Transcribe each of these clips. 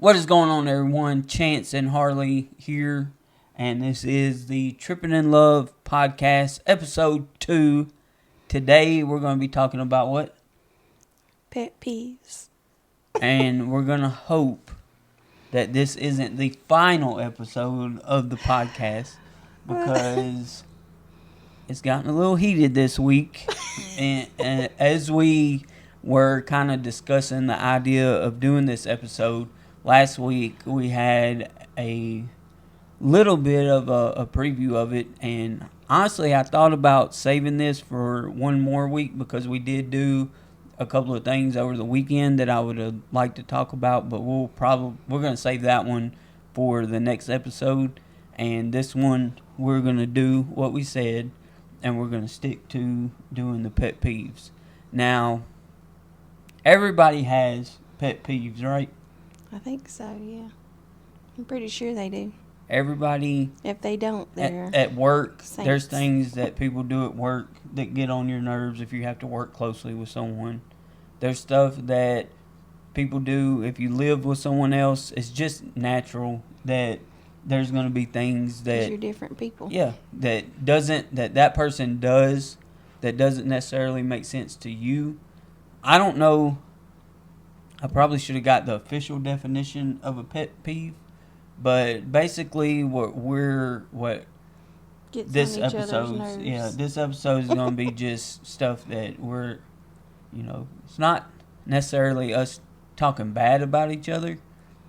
What is going on, everyone? Chance and Harley here, and this is the Trippin In Love Podcast, episode 2. Today, we're going to be talking about what? Pet peeves. And we're going to hope that this isn't the final episode of the podcast, because it's gotten a little heated this week. and as we were kind of discussing the idea of doing this episode, last week we had a little bit of a preview of it, and honestly I thought about saving this for one more week because we did do a couple of things over the weekend that I would have liked to talk about, but we're going to save that one for the next episode. And this one we're going to do what we said, and we're going to stick to doing the pet peeves. Now, everybody has pet peeves, right? I think so, yeah. I'm pretty sure they do. Everybody. If they don't, they're at work, saints. There's things that people do at work that get on your nerves if you have to work closely with someone. There's stuff that people do if you live with someone else. It's just natural that there's going to be things that you're different people. Yeah, that person does that doesn't necessarily make sense to you. I don't know. I probably should have got the official definition of a pet peeve, but basically this episode is going to be just stuff that we're, it's not necessarily us talking bad about each other.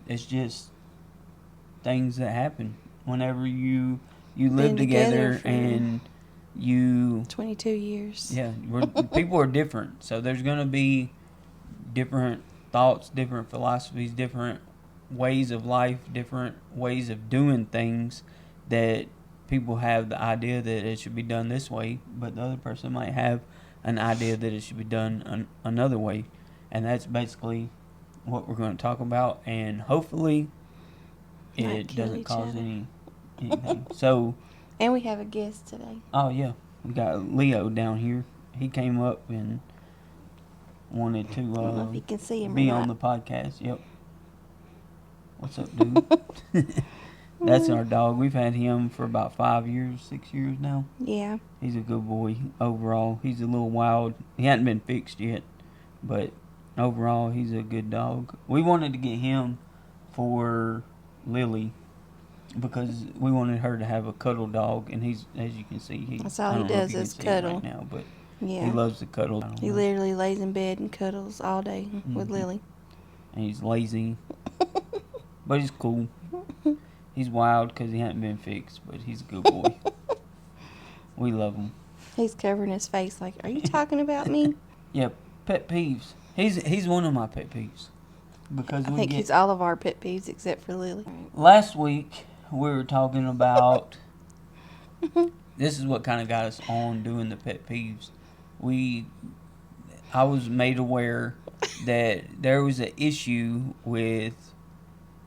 It's just things that happen whenever you live together and you 22 years. Yeah, people are different, so there's going to be different thoughts, different philosophies, different ways of life, different ways of doing things, that people have the idea that it should be done this way, but the other person might have an idea that it should be done another way. And that's basically what we're going to talk about, and hopefully it doesn't cause anything. So, and we have a guest today. Oh yeah, we got Leo down here. He came up and wanted to I don't know if you can see him be on the podcast. Yep. What's up, dude? That's our dog. We've had him for about 6 years now. Yeah. He's a good boy overall. He's a little wild. He hadn't been fixed yet, but overall he's a good dog. We wanted to get him for Lily because we wanted her to have a cuddle dog, and he's, as you can see, that's all he does is cuddle right now, but yeah, he loves to cuddle. He literally lays in bed and cuddles all day with Lily. And he's lazy, but he's cool. He's wild because he hadn't been fixed, but he's a good boy. We love him. He's covering his face like, are you talking about me? Yeah, pet peeves. He's one of my pet peeves. Because I think he's all of our pet peeves except for Lily. Last week, we were talking about... This is what kind of got us on doing the pet peeves. I was made aware that there was an issue with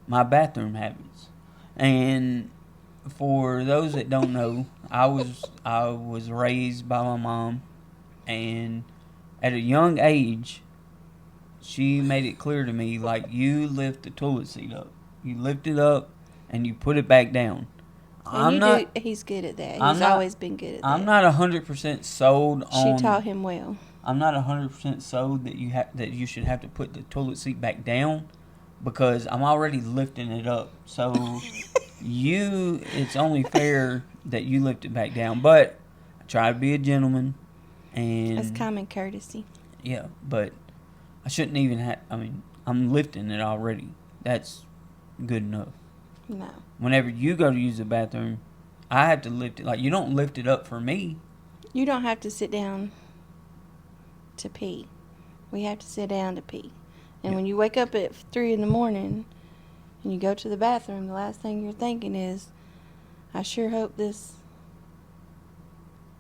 my bathroom habits. And for those that don't know, I was raised by my mom, and at a young age, she made it clear to me, like, you lift the toilet seat up. You lift it up and you put it back down. He's good at that. He's always been good at that. I'm not 100% sold on... She taught him well. I'm not 100% sold that you should have to put the toilet seat back down, because I'm already lifting it up. So it's only fair that you lift it back down. But I try to be a gentleman, and that's common courtesy. Yeah, but I shouldn't even have... I'm lifting it already. That's good enough. No. Whenever you go to use the bathroom, I have to lift it. Like, you don't lift it up for me. You don't have to sit down to pee. We have to sit down to pee. And when you wake up at 3 in the morning and you go to the bathroom, the last thing you're thinking is, I sure hope this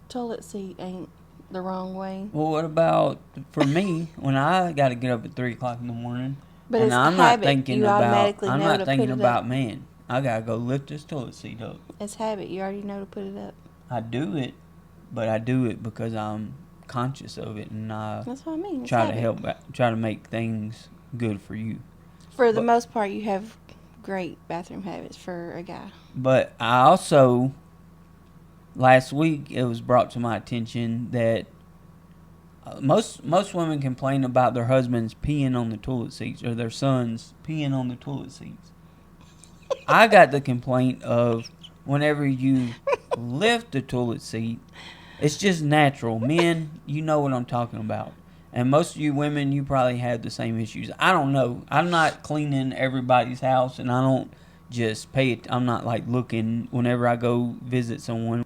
toilet seat ain't the wrong way. Well, what about for me when I got to get up at 3 o'clock in the morning? But and it's I'm habit. Not thinking you about. automatically I'm know not to thinking put it about up. Man. I gotta go lift this toilet seat up. It's habit. You already know to put it up. I do it, but I do it because I'm conscious of it, and that's what I mean. It's try habit. to help, try to make things good for you. For the most part, you have great bathroom habits for a guy. But I also, last week, it was brought to my attention that most women complain about their husbands peeing on the toilet seats or their sons peeing on the toilet seats. I got the complaint of whenever you lift the toilet seat, it's just natural. Men, you know what I'm talking about. And most of you women, you probably have the same issues. I don't know. I'm not cleaning everybody's house, and I don't just pay it. I'm not like looking whenever I go visit someone.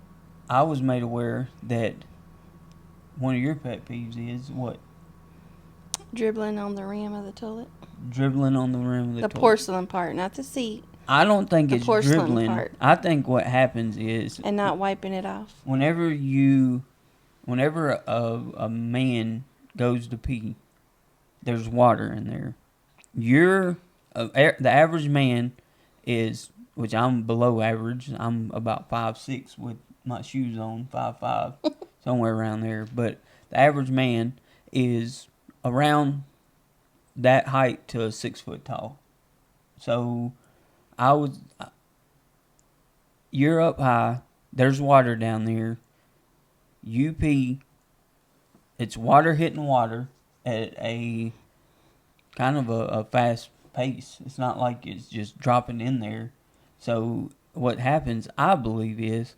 I was made aware that one of your pet peeves is what? Dribbling on the rim of the toilet. Dribbling on the rim of the toilet. The porcelain part, not the seat. I don't think it's dribbling. Part. I think what happens is... And not wiping it off. Whenever a man goes to pee, there's water in there. The average man is, which I'm below average. I'm about 5'6" with my shoes on, 5'5", somewhere around there. But the average man is around that height to 6 foot tall. So you're up high. There's water down there. You pee. It's water hitting water at a kind of a fast pace. It's not like it's just dropping in there. So what happens, I believe, is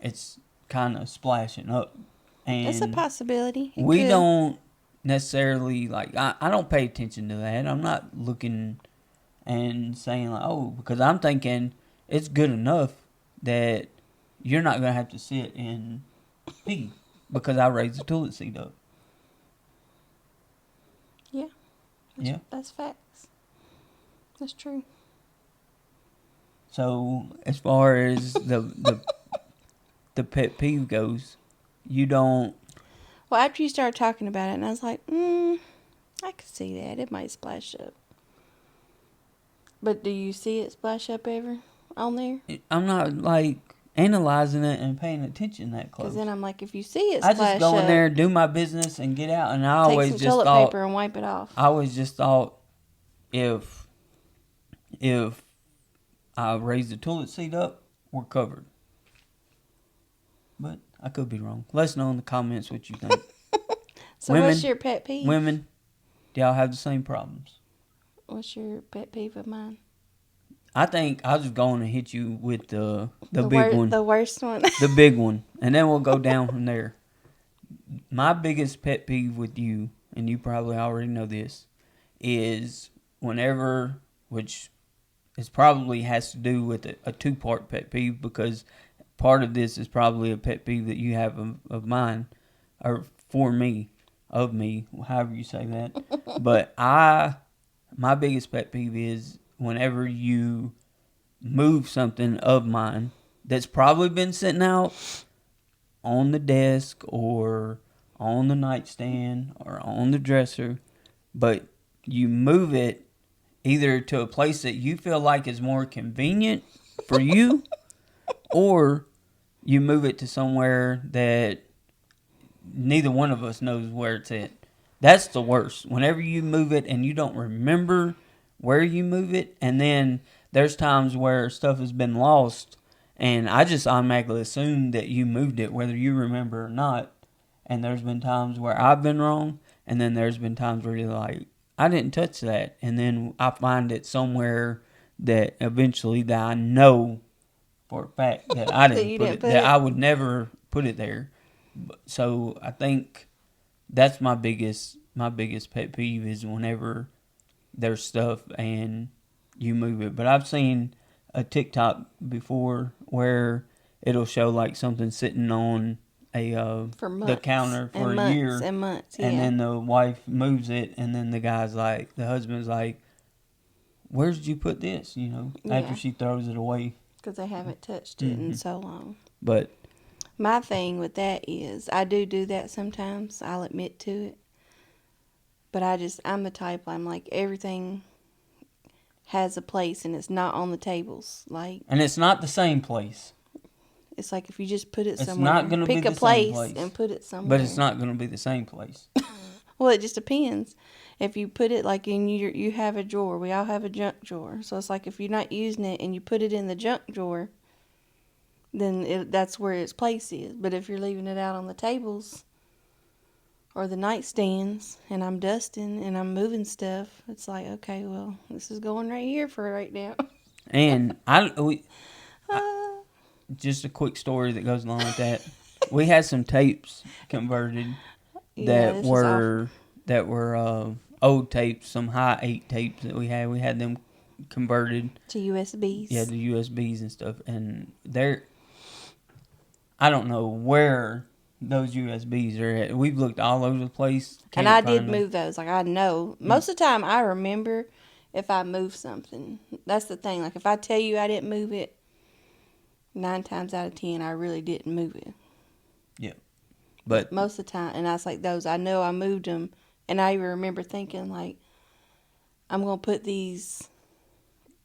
it's kind of splashing up. And it's a possibility. We don't necessarily, like, I don't pay attention to that. I'm not looking and saying, like, oh, because I'm thinking it's good enough that you're not going to have to sit and pee because I raised the toilet seat up. Yeah. That's facts. That's true. So, as far as the pet peeve goes, you don't... Well, after you started talking about it, and I was like, I could see that. It might splash up. But do you see it splash up ever on there? I'm not, like, analyzing it and paying attention that close. Because then I'm like, if you see it splash up... I just go in there, do my business, and get out. And I always just thought... Take some toilet paper and wipe it off. I always just thought if I raise the toilet seat up, we're covered. But I could be wrong. Let us know in the comments what you think. So what's your pet peeve? Women, do y'all have the same problems? What's your pet peeve of mine? I think I'll just go on and hit you with the big one. The worst one. The big one. And then we'll go down from there. My biggest pet peeve with you, and you probably already know this, is whenever, which is probably has to do with a two-part pet peeve, because part of this is probably a pet peeve that you have of mine, or for me, of me, however you say that. But my biggest pet peeve is whenever you move something of mine that's probably been sitting out on the desk or on the nightstand or on the dresser, but you move it either to a place that you feel like is more convenient for you, or you move it to somewhere that neither one of us knows where it's at. That's the worst. Whenever you move it and you don't remember where you move it, and then there's times where stuff has been lost, and I just automatically assume that you moved it, whether you remember or not. And there's been times where I've been wrong, and then there's been times where you're like, I didn't touch that. And then I find it somewhere that eventually that I know for a fact that I didn't put it, that I would never put it there. So I think that's my biggest pet peeve is whenever there's stuff and you move it. But I've seen a TikTok before where it'll show like something sitting on the counter for a year and months, and then the wife moves it, and then the husband's like, where'd you put this, after she throws it away, because they haven't touched it in so long. But my thing with that is I do that sometimes, I'll admit to it, but I'm the type, I'm like, everything has a place and it's not on the tables, and it's not the same place. It's like if you just put it somewhere, it's not going to be the pick a place same place and put it somewhere. But it's not going to be the same place. Well, it just depends. if you put it like in you have a drawer. We all have a junk drawer. So it's like if you're not using it and you put it in the junk drawer, then that's where its place is. But if you're leaving it out on the tables or the nightstands and I'm dusting and I'm moving stuff, it's like, okay, well, this is going right here for right now. And just a quick story that goes along with that. We had some tapes converted that were old tapes, some high 8 tapes that we had. We had them converted to USBs. Yeah, the USBs and stuff. And I don't know where those USBs are at. We've looked all over the place. And I did move those. Like, I know. Most of the time, I remember if I move something. That's the thing. Like, if I tell you I didn't move it, 9 times out of 10, I really didn't move it. Yeah. But most of the time, and I was like, those, I know I moved them. And I even remember thinking, like, I'm going to put these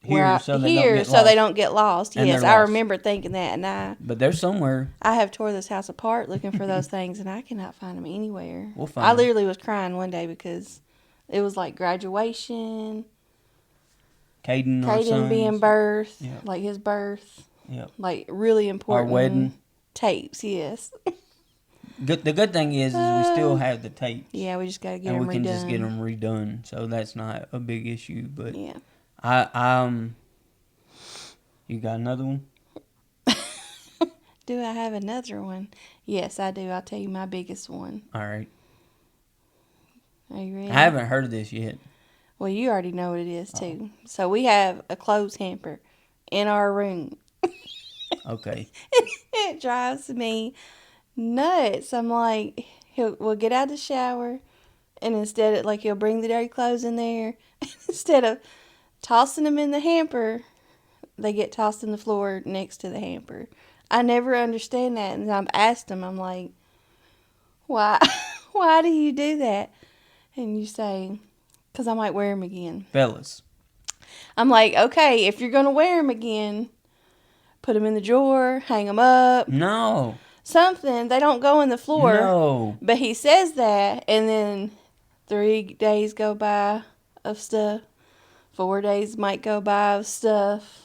here so they don't get lost. And yes, I remember thinking that. But they're somewhere. I have tore this house apart looking for those things, and I cannot find them anywhere. We'll find I them. literally was crying one day because it was like graduation, Caden being birthed, yep. like his birth, yep. like really important. Our wedding tapes, yes. The good thing is we still have the tapes. Yeah, we just gotta get them redone. And we can just get them redone, so that's not a big issue. But yeah, you got another one? Do I have another one? Yes, I do. I'll tell you my biggest one. All right. Are you ready? I haven't heard of this yet. Well, you already know what it is, too. So we have a clothes hamper in our room. Okay. It drives me nuts. I'm like, we'll get out of the shower, and instead of, like, he'll bring the dirty clothes in there. Instead of tossing them in the hamper, they get tossed in the floor next to the hamper. I never understand that, and I've asked him, I'm like, why do you do that? And you say, because I might wear them again. Fellas. I'm like, okay, if you're going to wear them again, put them in the drawer, hang them up. No. Something. They don't go in the floor. No. But he says that, and then 3 days go by of stuff. 4 days might go by of stuff.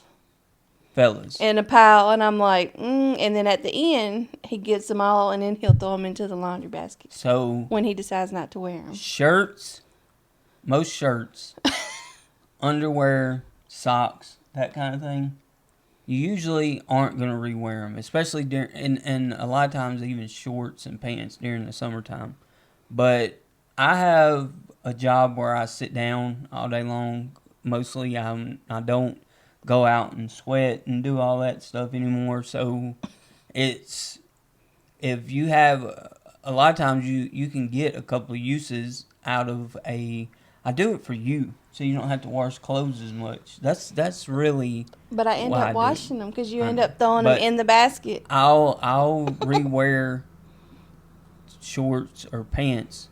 Fellas. In a pile, and I'm like, and then at the end, he gets them all, and then he'll throw them into the laundry basket. So. When he decides not to wear them. Most shirts, underwear, socks, that kind of thing, you usually aren't going to rewear them, especially and a lot of times even shorts and pants during the summertime. But I have a job where I sit down all day long. Mostly I don't go out and sweat and do all that stuff anymore. So if you have, a lot of times you can get a couple of uses out of I do it for you, so you don't have to wash clothes as much. That's really. But I end up washing them because you end up throwing them in the basket. I'll rewear shorts or pants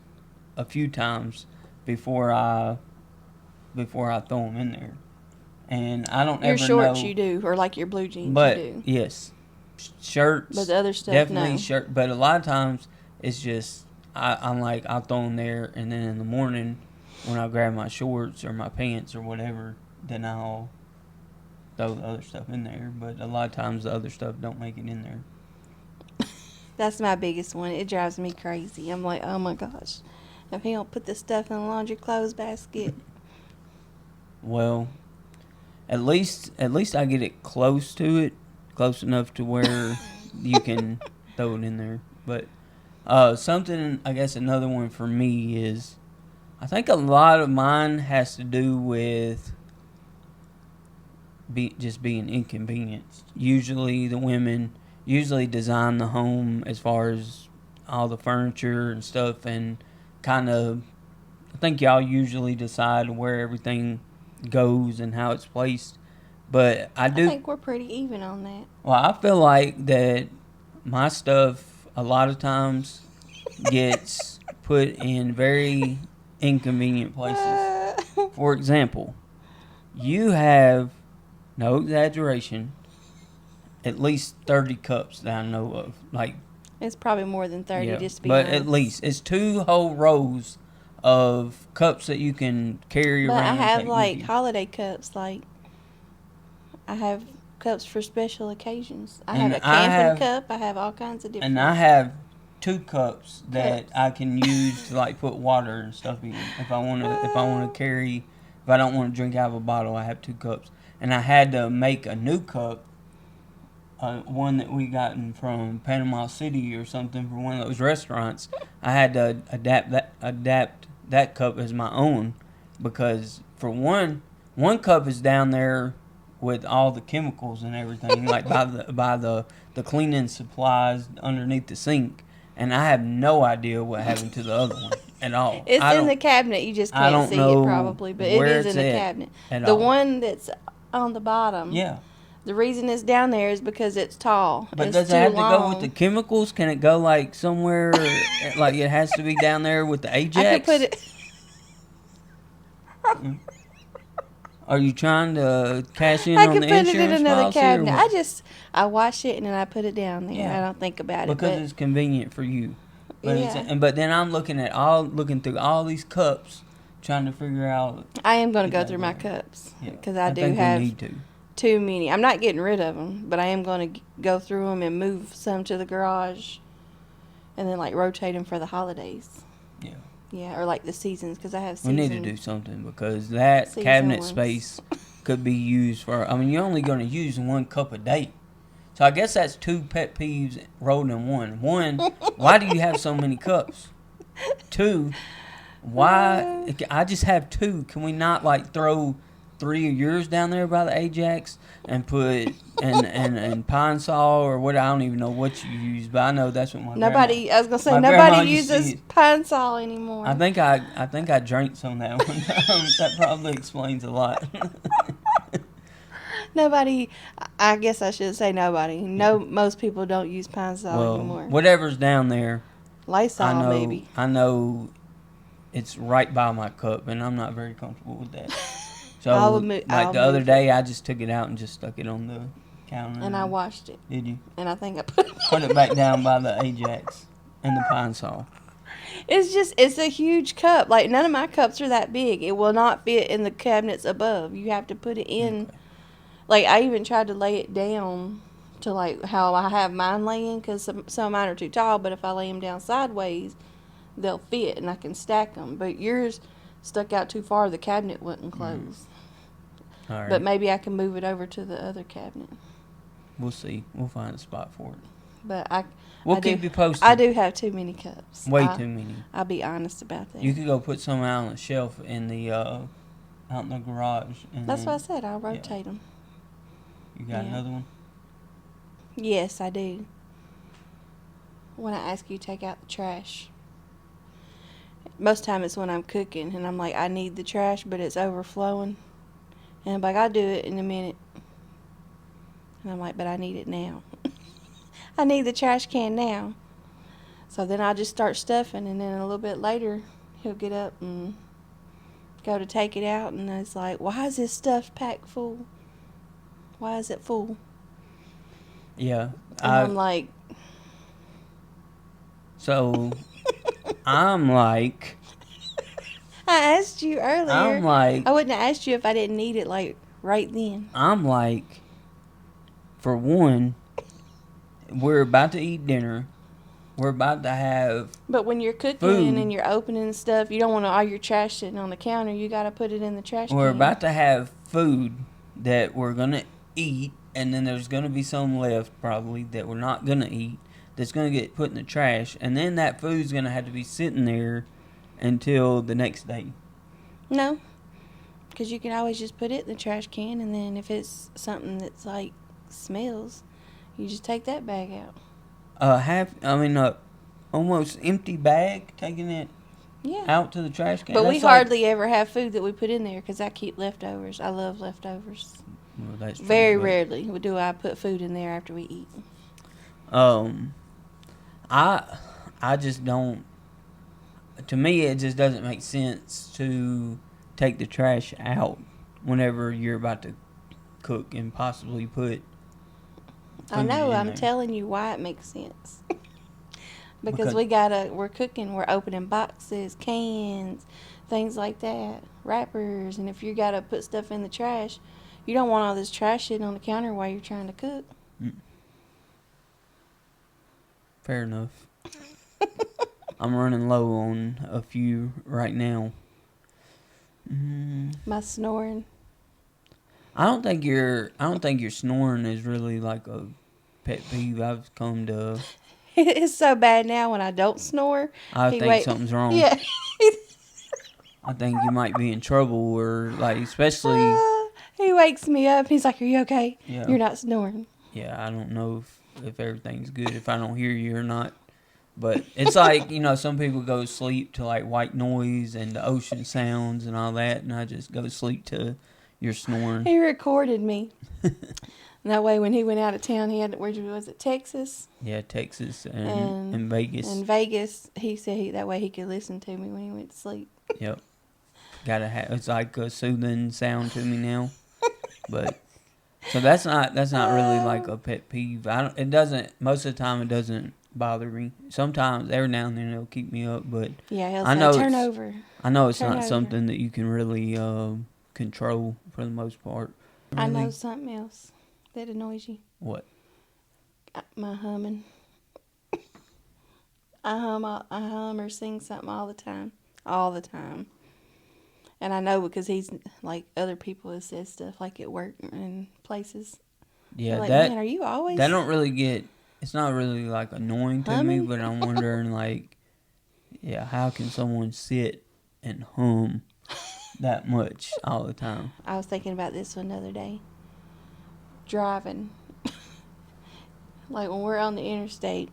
a few times before I throw them in there, and I don't ever know. Your shorts you do, or like your blue jeans but, you do. Yes, shirts. But the other stuff, definitely no. Shirt. But a lot of times it's just I'm like, I'll throw them there, and then in the morning when I grab my shorts or my pants or whatever, then I'll throw the other stuff in there. But a lot of times the other stuff don't make it in there. That's my biggest one. It drives me crazy. I'm like, oh my gosh, if he don't put this stuff in the laundry clothes basket. Well, at least I get it close enough to where you can throw it in there. But something, I guess another one for me is, I think a lot of mine has to do with just being inconvenienced. Usually the women design the home as far as all the furniture and stuff, and kind of, I think y'all usually decide where everything goes and how it's placed. But I think we're pretty even on that. Well, I feel like that my stuff a lot of times gets put in very inconvenient places. For example, you have, no exaggeration, at least 30 cups that I know of. Like, it's probably more than 30, yeah, just to be but honest. at least it's 2 whole rows of cups that you can carry But around. I and have take with like you. holiday cups. Like I have cups for special occasions. I And have a I camping have- cup. I have all kinds of different. And I have 2 cups that Cups. I can use to like put water and stuff in. If I want to carry, if I don't want to drink out of a bottle, I have 2 cups. And I had to make a new cup, one that we gotten from Panama City or something, for one of those restaurants. I had to adapt that cup as my own, because for one cup is down there with all the chemicals and everything, like by the cleaning supplies underneath the sink, and I have no idea what happened to the other one at all. It's in the cabinet. You just I can't don't see know it probably, but it where is in it's the at cabinet. at The all. one that's on the bottom. Yeah, The reason it's down there is because it's tall. but it's does it too have to go long. with the chemicals? Can it go like somewhere, like it has to be down there with the Ajax? I could put it. Are you trying to cash in I on could the put it insurance in another policy, or cabinet. what? I wash it and then I put it down there. Yeah. I don't think about Because it. it's convenient for you. But Yeah. but then I'm looking through all these cups, trying to figure out. I am going to go Get that through my right. cups Yeah, because I do think have we need to. too many. I'm not getting rid of them, but I am going to go through them and move some to the garage, and then like rotate them for the holidays. Yeah. Yeah, or like the seasons because I have We seasons. need to do something, because that Season cabinet ones. space could be used for. I mean, you're only going to use 1 cup a day. So I guess that's 2 pet peeves rolled in one. 1, why do you have so many cups? 2, why? I just have 2. Can we not like throw 3 of yours down there by the Ajax and put and Pine Sol or what? I don't even know what you use, but I know that's what my Nobody. I was gonna say my grandma nobody used to uses use. Pine Sol anymore. I think I drank some that one time. That probably explains a lot. Nobody. I guess I should say nobody. No, most people don't use Pine Sol anymore. Whatever's down there, Lysol, maybe. I know it's right by my cup, and I'm not very comfortable with that. So, I'll the other move day, I just took it out and just stuck it on the counter. And I washed it, Did you? and I think I put Put it back down by the Ajax and the Pine Sol. It's a huge cup. Like none of my cups are that big. It will not fit in the cabinets above. You have to put it in. Okay. Like I even tried to lay it down to like how I have mine laying because some of mine are too tall. But if I lay them down sideways, they'll fit and I can stack them. But yours stuck out too far. The cabinet wouldn't close. All right. But maybe I can move it over to the other cabinet. We'll see. We'll find a spot for it. But We'll I keep do, you posted. I do have too many cups. Way too many. I'll be honest about that. You could go put some out on the shelf in the out in the garage. And That's then what I said. I'll rotate them. You got Yeah. another one? Yes, I do. When I ask you to take out the trash. Most time it's when I'm cooking and I'm like, I need the trash, but it's overflowing. And I'm like, I'll do it in a minute. And I'm like, but I need it now. I need the trash can now. So then I'll just start stuffing, and then a little bit later, he'll get up and go to take it out, and it's like, why is this stuff packed full? Why is it full? Yeah. And I'm like... So, I'm like... I asked you earlier. I'm like... I wouldn't have asked you if I didn't need it, like, right then. I'm like... For one, we're about to eat dinner. We're about to have... But when you're cooking food. and you're opening stuff, you don't want all your trash sitting on the counter. You got to put it in the trash We're can. about to have food that we're going to eat, and then there's going to be some left, probably, that we're not going to eat, that's going to get put in the trash, and then that food's going to have to be sitting there until the next day. No, because you can always just put it in the trash can, and then if it's something that's, like, smells, you just take that bag out. Almost empty bag, taking it Yeah. out to the trash can. But we That's like- hardly ever have food that we put in there because I keep leftovers. I love leftovers. Well, that's true, Very but- rarely do I put food in there after we eat. I just don't. To me, it just doesn't make sense to take the trash out whenever you're about to cook and possibly put. I food know. in I'm there. telling you why it makes sense. Because we're cooking, we're opening boxes, cans, things like that, wrappers, and if you gotta put stuff in the trash, you don't want all this trash sitting on the counter while you're trying to cook. Fair enough. I'm running low on a few right now. My snoring. I don't think your snoring is really like a pet peeve. I've come to. It's so bad now when I don't snore. I think something's wrong. Yeah. I think you might be in trouble, or like especially. He wakes me up. He's like, "Are you okay? Yeah. You're not snoring." Yeah, I don't know if everything's good, if I don't hear you or not. But it's like, some people go to sleep to like white noise and the ocean sounds and all that, and I just go to sleep to your snoring. He recorded me. That way, when he went out of town, he had, where was it, Texas? Yeah, Texas and Vegas. And Vegas, he said that way he could listen to me when he went to sleep. Yep. It's like a soothing sound to me now. But so that's not really like a pet peeve. Most of the time it doesn't bother me. Sometimes every now and then it'll keep me up, but yeah, he'll say turn over. I know it's not something that you can really control for the most part. Really. I know something else that annoys you. What? My humming. I hum or sing something all the time. All the time. And I know because he's like other people have said stuff like at work and places. Yeah, like, man, are you always? That don't really get. It's not really like annoying to me, but I'm wondering like, yeah, how can someone sit and hum that much all the time? I was thinking about this one the other day. Driving. Like when we're on the interstate,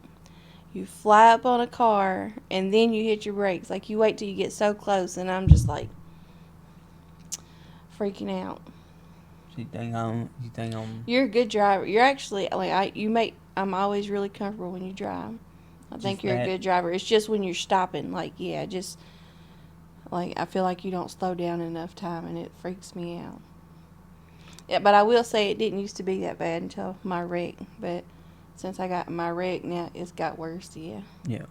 you fly up on a car and then you hit your brakes. Like you wait till you get so close, and I'm just like freaking out. So you think I'm? You're a good driver. You're actually I'm always really comfortable when you drive. I think you're a good driver. It's just when you're stopping, like I feel like you don't slow down enough time, and it freaks me out. Yeah, but I will say it didn't used to be that bad until my wreck. But since I got my wreck, now it's got worse. Yeah. Yeah.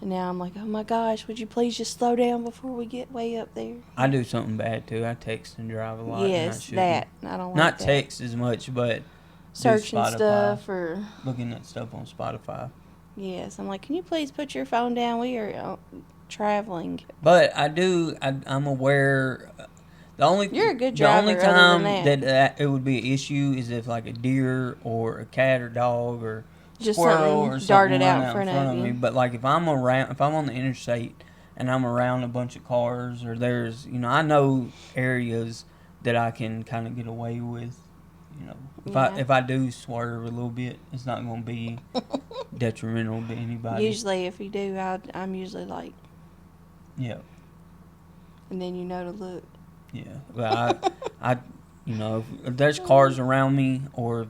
And now I'm like, oh my gosh, would you please just slow down before we get way up there? I do something bad too. I text and drive a lot. Yes, that. I don't like not that. Text as much, but searching stuff or looking at stuff on Spotify. Yes, I'm like, can you please put your phone down? We are traveling. But I'm aware. You're a good driver. The only time that it would be an issue is if like a deer or a cat or dog or just squirrel or something darted out in front of me. But like if I'm on the interstate and I'm around a bunch of cars, or there's I know areas that I can kind of get away with. If I do swerve a little bit, it's not going to be detrimental to anybody. Usually, if you do, I'm usually like. Yeah. And then to look. Yeah, well, if there's cars around me, or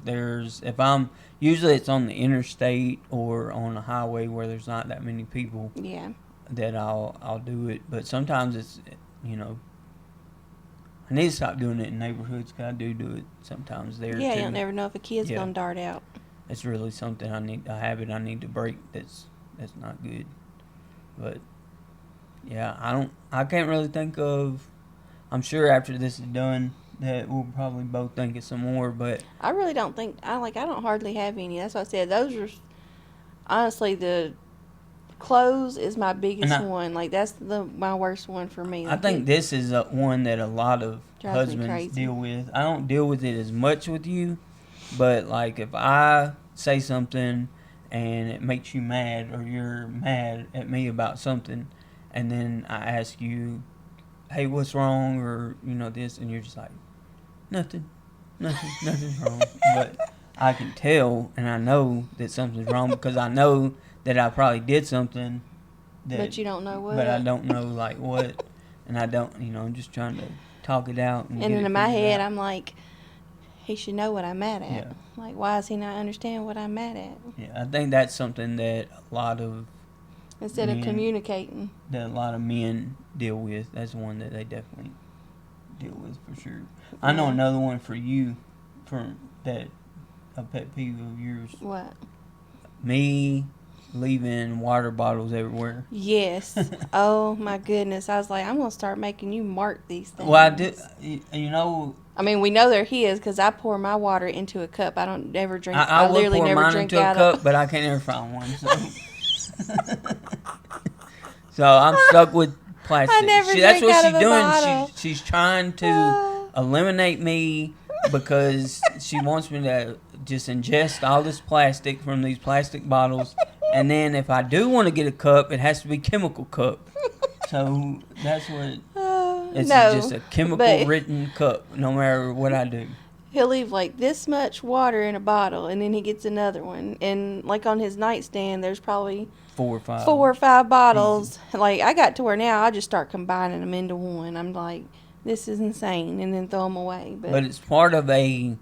usually it's on the interstate or on a highway where there's not that many people. Yeah. That I'll do it, but sometimes it's I need to stop doing it in neighborhoods, because I do it sometimes there. Yeah, too. you'll never know if a kid's gonna dart out. It's really something a habit I need to break. That's not good. But yeah, I can't really think of. I'm sure after this is done that we'll probably both think of some more, but I really don't think I don't hardly have any. That's why I said those are honestly the clothes is my biggest one. Like that's my worst one for me. Like I think this is one that a lot of husbands deal with. I don't deal with it as much with you, but like if I say something and it makes you mad, or you're mad at me about something, and then I ask you, hey, what's wrong, or this, and you're just like, nothing's wrong. But I can tell, and I know that something's wrong, because I know that I probably did something but you don't know what. But I don't know like what, and I don't, I'm just trying to talk it out. And in my head, I'm like, he should know what I'm mad at. Yeah. Like, why does he not understand what I'm mad at? Yeah, I think that's something that a lot of instead of communicating, that a lot of men deal with. That's one that they definitely deal with for sure. I know another one for you, a pet peeve of yours. What? Me leaving water bottles everywhere. Yes. Oh my goodness. I was like, I'm gonna start making you mark these things. Well, I do. You know, I mean, we know they're his because I pour my water into a cup. I don't ever drink. I would literally pour never mine drink into a out cup, of. but I can't ever find one. So I'm stuck with plastic. I never That's drink what out she's of a doing. bottle. She's trying to eliminate me because she wants me to just ingest all this plastic from these plastic bottles, and then if I do want to get a cup, it has to be chemical cup. So that's what it's No, just a chemical but written cup, no matter what I do. he'll leave like this much water in a bottle, and then he gets another one. And like on his nightstand, there's probably 4 or 5. 4 or 5 bottles. Like I got to where now I just start combining them into one. I'm like, this is insane, and then throw them away. But it's part of a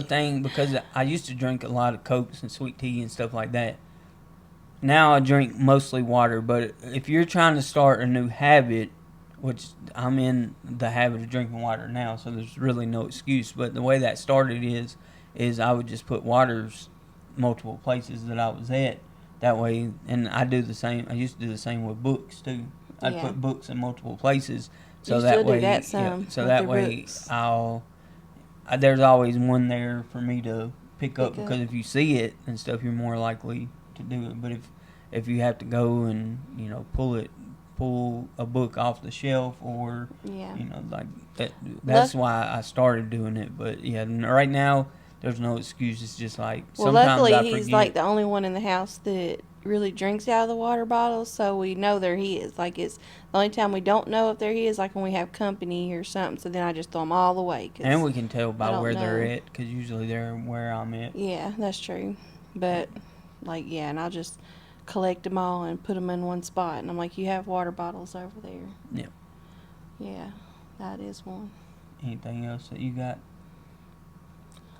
thing because I used to drink a lot of Cokes and sweet tea and stuff like that. Now I drink mostly water, but if you're trying to start a new habit, which I'm in the habit of drinking water now, so there's really no excuse. But the way that started is I would just put waters multiple places that I was at. That way, and I do the same. I used to do the same with books too. I'd put books in multiple places, so You that still do way, that some so with that your way books. there's always one there for me to pick up Pick up. because if you see it and stuff, you're more likely to do it. But if you have to go and pull a book off the shelf or like that's why I started doing it. But yeah, right now there's no excuse. It's just like sometimes luckily I he's forget. like the only one in the house that really drinks out of the water bottles, so we know they're his. Like it's the only time we don't know if they're his, like when we have company or something. So then I just throw them all away. And we can tell by where they're know. at because usually they're where I'm at. Yeah, that's true. But and I'll just collect them all and put them in one spot. And I'm like, you have water bottles over there. Yeah. Yeah, that is one. Anything else that you got?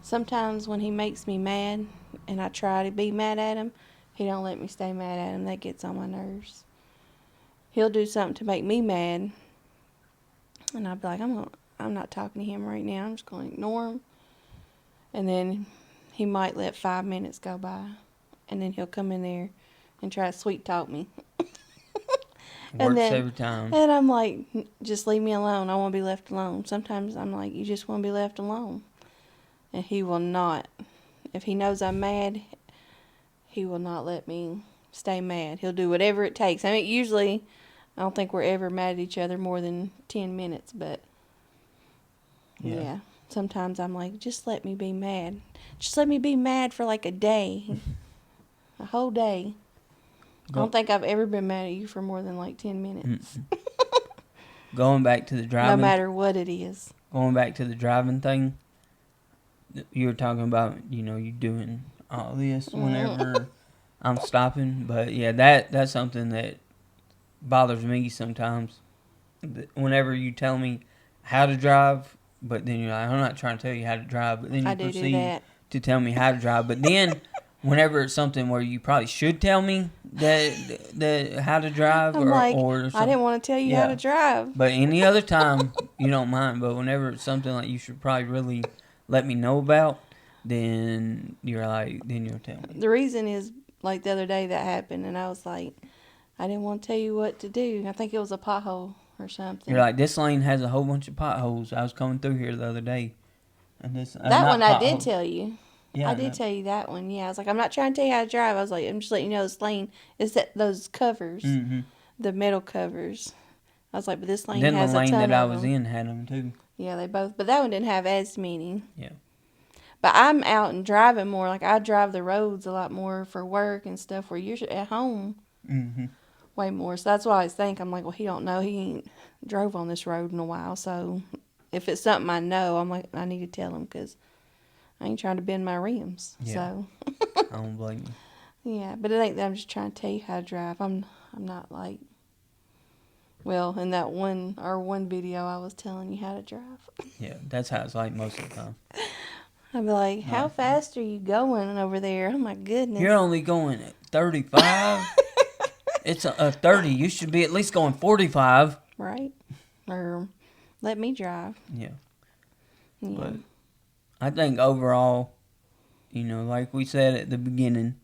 Sometimes when he makes me mad and I try to be mad at him, he don't let me stay mad at him. That gets on my nerves. He'll do something to make me mad, and I'll be like, I'm not talking to him right now. I'm just going to ignore him. And then he might let 5 minutes go by, and then he'll come in there and try to sweet talk me. Works every time. And I'm like, just leave me alone. I want to be left alone. Sometimes I'm like, you just want to be left alone. And he will not. If he knows I'm mad, he will not let me stay mad. He'll do whatever it takes. I mean, usually, I don't think we're ever mad at each other more than 10 minutes, but yeah. Sometimes I'm like, just let me be mad. Just let me be mad for like a day. A whole day. I don't think I've ever been mad at you for more than like 10 minutes. Going back to the driving. No matter what it is. Going back to the driving thing, you were talking about, you doing all this whenever I'm stopping. But yeah, that's something that bothers me sometimes. Whenever you tell me how to drive, but then you're like, I'm not trying to tell you how to drive, but then you proceed to tell me how to drive. But then whenever it's something where you probably should tell me that how to drive I'm like, or something. I didn't want to tell you how to drive. But any other time, you don't mind. But whenever it's something like you should probably really let me know about, then you'll tell me. The reason is, like the other day that happened, and I was like, I didn't want to tell you what to do. I think it was a pothole or something. You're like, this lane has a whole bunch of potholes. I was coming through here the other day. And that one potholes. I did tell you. Yeah, I did tell you that one. Yeah, I was like, I'm not trying to tell you how to drive. I was like, I'm just letting you know this lane is those covers, the metal covers. I was like, but this lane has a ton of them. Then the lane that I was in had them too. Yeah, they both. But that one didn't have as many. Yeah. But I'm out and driving more. Like, I drive the roads a lot more for work and stuff where you're at home way more. So that's why I think, I'm like, well, he don't know. He ain't drove on this road in a while. So if it's something I know, I'm like, I need to tell him because I ain't trying to bend my rims. Yeah. So. I don't blame you. Yeah, but it ain't that I'm just trying to tell you how to drive. I'm not like, well, in that one video, I was telling you how to drive. Yeah, that's how it's like most of the time. I'd be like, how fast are you going over there? Oh, my goodness. You're only going at 35. It's a 30. You should be at least going 45. Right. Or let me drive. Yeah. But I think overall, like we said at the beginning,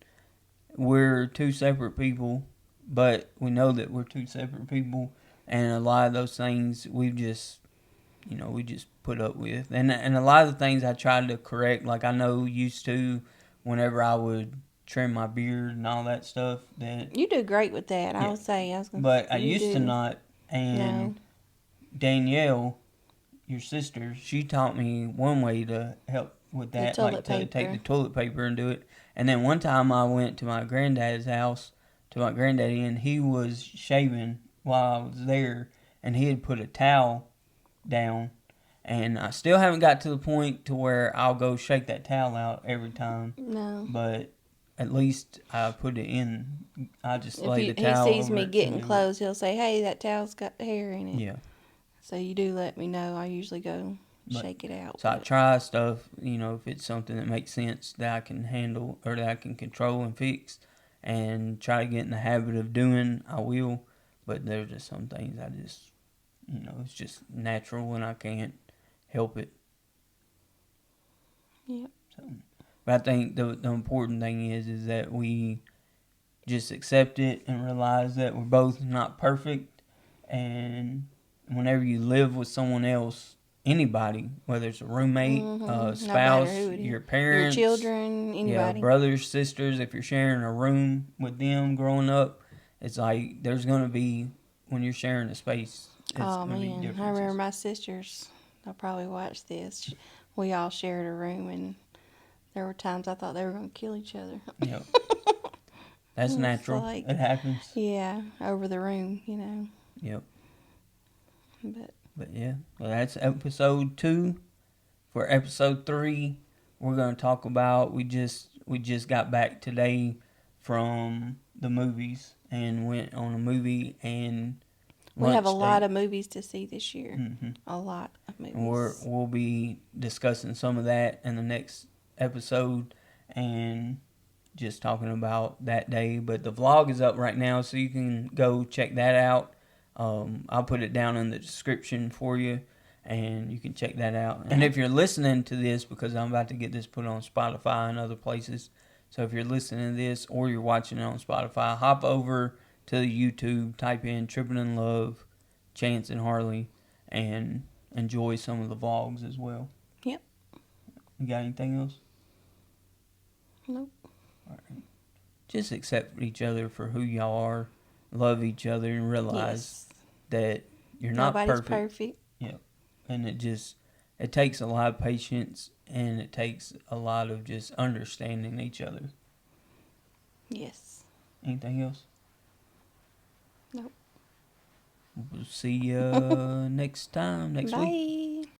we're two separate people, but we know that we're two separate people, and a lot of those things we just put up with, and a lot of the things I tried to correct, like I know used to, whenever I would trim my beard and all that stuff. That You do great with that. yeah, I would say. but I used to not, and No. Danielle, your sister, she taught me one way to help with that, like to take the toilet paper and do it. And then one time I went to my granddad's house, to my granddaddy, and he was shaving while I was there, and he had put a towel down, and I still haven't got to the point to where I'll go shake that towel out every time. No. But at least I put it in. I just lay the If towel he sees over me it getting and clothes, he'll say, "Hey, that towel's got hair in it." Yeah. So you do let me know. I usually go shake it out. So I try stuff, if it's something that makes sense that I can handle or that I can control and fix, and try to get in the habit of doing, I will. But there's just some things I just, it's just natural and I can't help it. Yep. So, but I think the important thing is that we just accept it and realize that we're both not perfect, and whenever you live with someone else, anybody, whether it's a roommate, spouse, your parents, your children, anybody, brothers, sisters, if you're sharing a room with them growing up, it's like there's going to be, when you're sharing a space, it's going to be differences. I remember my sisters, they'll probably watch this, we all shared a room, and there were times I thought they were going to kill each other. Yep. That's natural. Like, it happens. Yeah, over the room, Yep. But yeah, well, that's episode 2. For episode 3, we're going to talk about, we just got back today from the movies and went on a movie and we have a lot of movies to see this year. Mm-hmm. A lot of movies. And we'll be discussing some of that in the next episode and just talking about that day. But the vlog is up right now, so you can go check that out. I'll put it down in the description for you, and you can check that out. And if you're listening to this, because I'm about to get this put on Spotify and other places, so if you're listening to this or you're watching it on Spotify, hop over to YouTube, type in Trippin In Love, Chance and Harley, and enjoy some of the vlogs as well. Yep. You got anything else? Nope. All right. Just accept each other for who y'all are. Love each other and realize that you're not perfect. Yep. And it takes a lot of patience, and it takes a lot of just understanding each other. Yes. Anything else? Nope. We'll see you next time, next week. Bye.